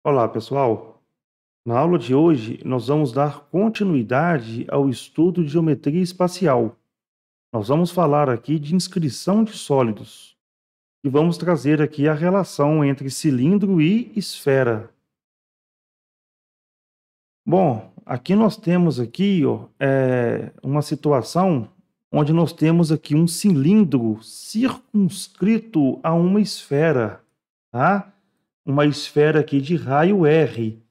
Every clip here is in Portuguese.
Olá, pessoal. Na aula de hoje, nós vamos dar continuidade ao estudo de geometria espacial. Nós vamos falar aqui de inscrição de sólidos e vamos trazer aqui a relação entre cilindro e esfera. Bom, aqui nós temos aqui, uma situação onde nós temos aqui um cilindro circunscrito a uma esfera, tá? Uma esfera aqui de raio R.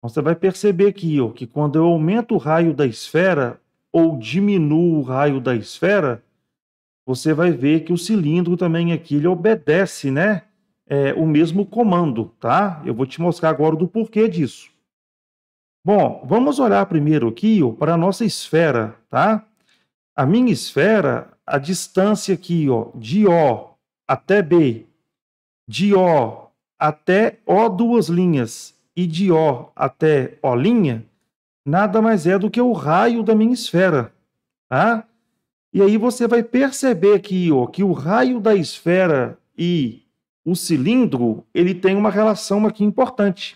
Você vai perceber aqui, que quando eu aumento o raio da esfera ou diminuo o raio da esfera, você vai ver que o cilindro também aqui ele obedece, né, o mesmo comando, tá? Eu vou te mostrar agora do porquê disso. Bom, vamos olhar primeiro aqui, para a nossa esfera, tá? A minha esfera, a distância aqui, de O até B, de O até O duas linhas e de O até O', nada mais é do que o raio da minha esfera, tá? E aí você vai perceber aqui, que o raio da esfera e o cilindro, ele tem uma relação aqui importante,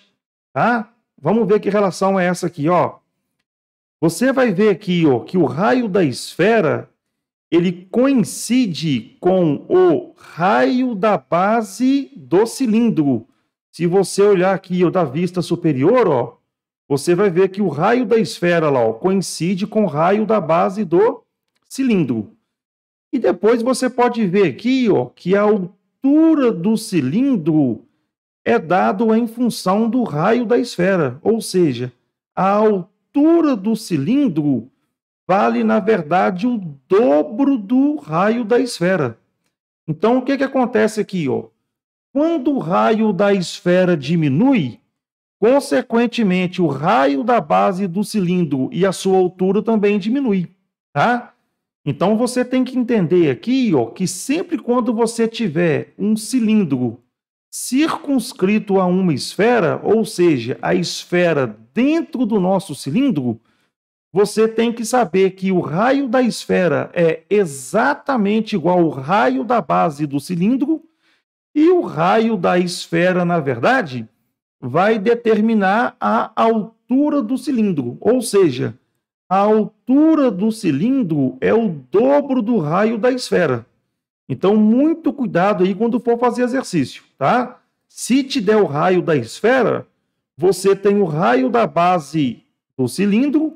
tá? Vamos ver que relação é essa aqui, ó. Você vai ver aqui, que o raio da esfera, ele coincide com o raio da base do cilindro. Se você olhar aqui, da vista superior, você vai ver que o raio da esfera lá, coincide com o raio da base do cilindro. E depois você pode ver aqui, que a altura do cilindro é dado em função do raio da esfera, ou seja, a altura do cilindro vale, na verdade, o dobro do raio da esfera. Então, o que acontece aqui, Quando o raio da esfera diminui, consequentemente, o raio da base do cilindro e a sua altura também diminui, tá? Então, você tem que entender aqui, que sempre quando você tiver um cilindro circunscrito a uma esfera, ou seja, a esfera dentro do nosso cilindro, você tem que saber que o raio da esfera é exatamente igual ao raio da base do cilindro e o raio da esfera, na verdade, vai determinar a altura do cilindro, ou seja, a altura do cilindro é o dobro do raio da esfera. Então, muito cuidado aí quando for fazer exercício, tá? Se te der o raio da esfera, você tem o raio da base do cilindro,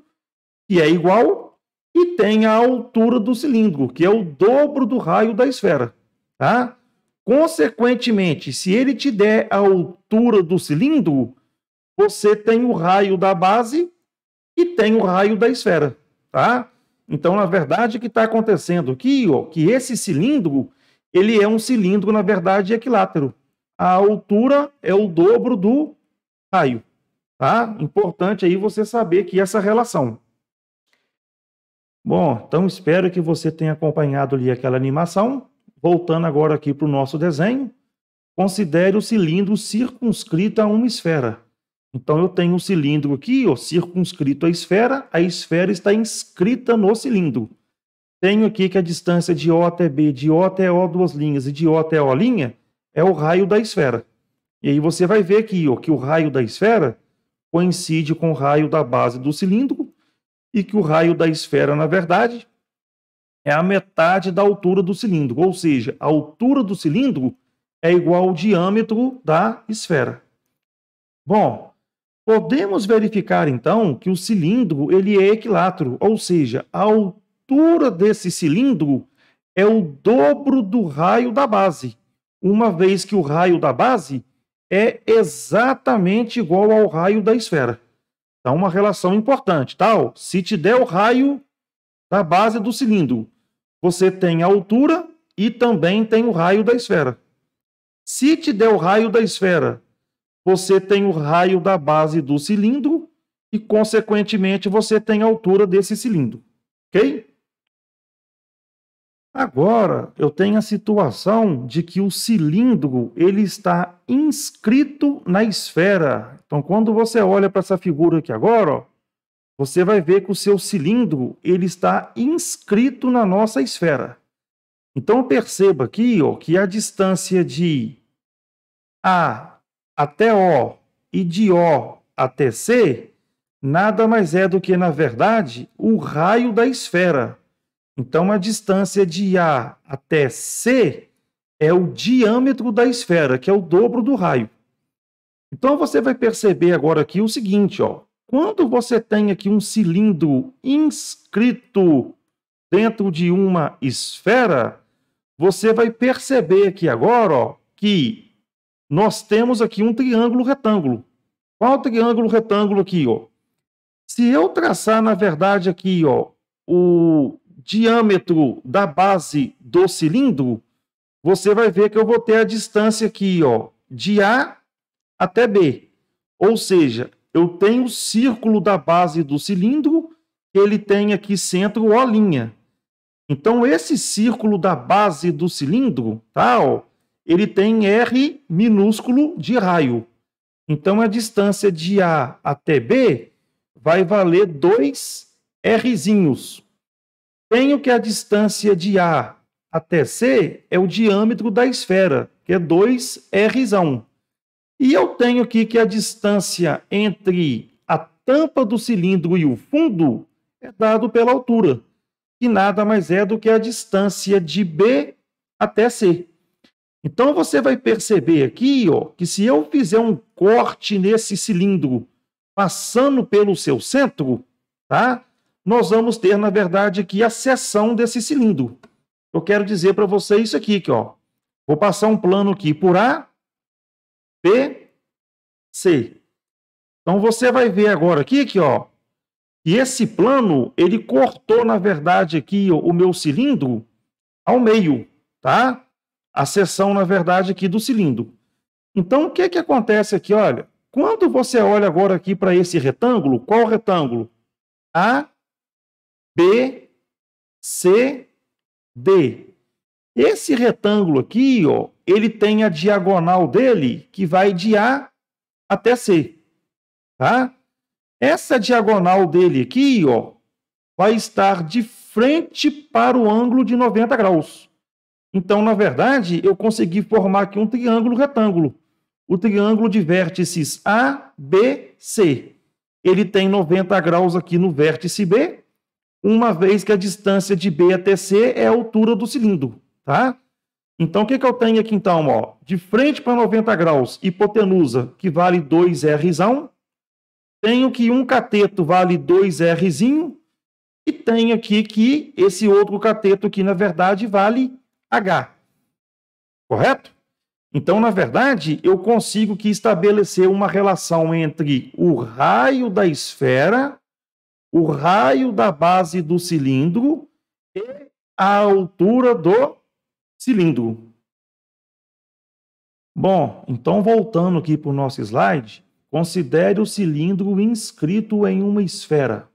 que é igual, e tem a altura do cilindro, que é o dobro do raio da esfera, tá? Consequentemente, se ele te der a altura do cilindro, você tem o raio da base e tem o raio da esfera, tá? Então, na verdade, o que está acontecendo aqui, que esse cilindro, ele é um cilindro, na verdade, equilátero. A altura é o dobro do raio, tá? Importante aí você saber que essa relação. Bom, então espero que você tenha acompanhado ali aquela animação. Voltando agora aqui para o nosso desenho, considere o cilindro circunscrito a uma esfera. Então, eu tenho um cilindro aqui, circunscrito à esfera, a esfera está inscrita no cilindro. Tenho aqui que a distância de O até B, de O até O duas linhas e de O até O', é o raio da esfera. E aí você vai ver aqui, que o raio da esfera coincide com o raio da base do cilindro e que o raio da esfera, na verdade, é a metade da altura do cilindro, ou seja, a altura do cilindro é igual ao diâmetro da esfera. Bom, podemos verificar então que o cilindro ele é equilátero, ou seja, a altura desse cilindro é o dobro do raio da base, uma vez que o raio da base é exatamente igual ao raio da esfera. Então, uma relação importante, tá? Se te der o raio da base do cilindro, você tem a altura e também tem o raio da esfera. Se te der o raio da esfera, você tem o raio da base do cilindro e, consequentemente, você tem a altura desse cilindro, ok? Agora, eu tenho a situação de que o cilindro ele está inscrito na esfera. Então, quando você olha para essa figura aqui agora, você vai ver que o seu cilindro ele está inscrito na nossa esfera. Então, perceba aqui que a distância de A até O e de O até C nada mais é do que, na verdade, o raio da esfera. Então, a distância de A até C é o diâmetro da esfera, que é o dobro do raio. Então, você vai perceber agora aqui o seguinte, ó. Quando você tem aqui um cilindro inscrito dentro de uma esfera, você vai perceber aqui agora, ó, que nós temos aqui um triângulo retângulo. Qual o triângulo retângulo aqui, ó? Se eu traçar, na verdade, aqui, ó, o diâmetro da base do cilindro, você vai ver que eu vou ter a distância aqui, ó, de A até B. Ou seja, eu tenho o círculo da base do cilindro, ele tem aqui centro O'. Então, esse círculo da base do cilindro, tá, ó, ele tem R minúsculo de raio. Então, a distância de A até B vai valer 2 Rzinhos. Tenho que a distância de A até C é o diâmetro da esfera, que é 2 Rzão. E eu tenho aqui que a distância entre a tampa do cilindro e o fundo é dado pela altura, que nada mais é do que a distância de B até C. Então, você vai perceber aqui, ó, que se eu fizer um corte nesse cilindro passando pelo seu centro, tá? Nós vamos ter, na verdade, aqui a seção desse cilindro. Eu quero dizer para você isso aqui, ó. Vou passar um plano aqui por A, B, C. Então, você vai ver agora aqui, ó, que esse plano, ele cortou, na verdade, aqui ó, o meu cilindro ao meio, tá? A seção, na verdade, aqui do cilindro. Então, o que que acontece aqui? Olha, quando você olha agora aqui para esse retângulo, qual retângulo? A, B, C, D. Esse retângulo aqui, ó, ele tem a diagonal dele que vai de A até C, tá? Essa diagonal dele aqui, ó, vai estar de frente para o ângulo de 90 graus. Então, na verdade, eu consegui formar aqui um triângulo retângulo. O triângulo de vértices A, B, C. Ele tem 90 graus aqui no vértice B, uma vez que a distância de B até C é a altura do cilindro, tá? Então, o que que eu tenho aqui, então, ó? De frente para 90 graus, hipotenusa, que vale 2 Rzão. Tenho que um cateto vale 2 Rzinho. E tenho aqui que esse outro cateto aqui, na verdade, vale H. Correto? Então, na verdade, eu consigo aqui estabelecer uma relação entre o raio da esfera, o raio da base do cilindro e a altura do cilindro. Bom, então voltando aqui para o nosso slide, considere o cilindro inscrito em uma esfera.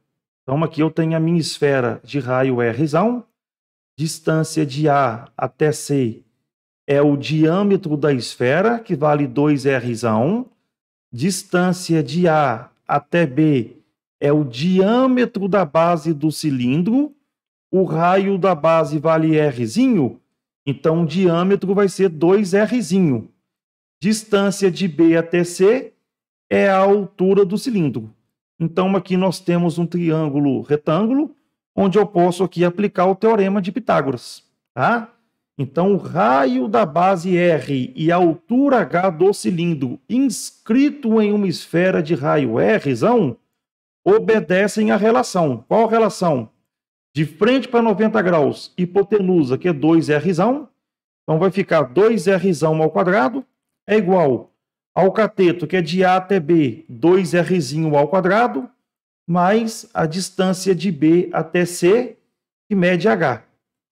Então aqui eu tenho a minha esfera de raio Rzão, distância de A até C é o diâmetro da esfera, que vale 2 Rzão, distância de A até B é o diâmetro da base do cilindro, o raio da base vale Rzinho, então o diâmetro vai ser 2 Rzinho. Distância de B até C é a altura do cilindro. Então aqui nós temos um triângulo retângulo, onde eu posso aqui aplicar o teorema de Pitágoras, tá? Então o raio da base R e a altura H do cilindro inscrito em uma esfera de raio Rzão obedecem à relação. Qual a relação? De frente para 90 graus, hipotenusa, que é 2 Rzão. Então vai ficar 2 Rzão ao quadrado é igual ao cateto, que é de A até B, 2 Rzinho ao quadrado, mais a distância de B até C, que mede H.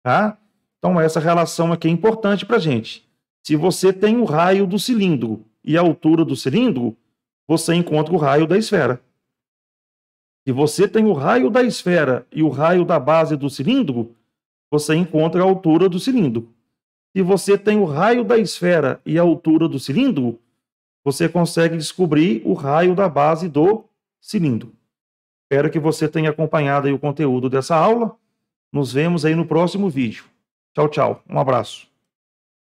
Tá? Então essa relação aqui é importante para a gente. Se você tem o raio do cilindro e a altura do cilindro, você encontra o raio da esfera. Se você tem o raio da esfera e o raio da base do cilindro, você encontra a altura do cilindro. Se você tem o raio da esfera e a altura do cilindro, você consegue descobrir o raio da base do cilindro. Espero que você tenha acompanhado aí o conteúdo dessa aula. Nos vemos aí no próximo vídeo. Tchau, tchau. Um abraço.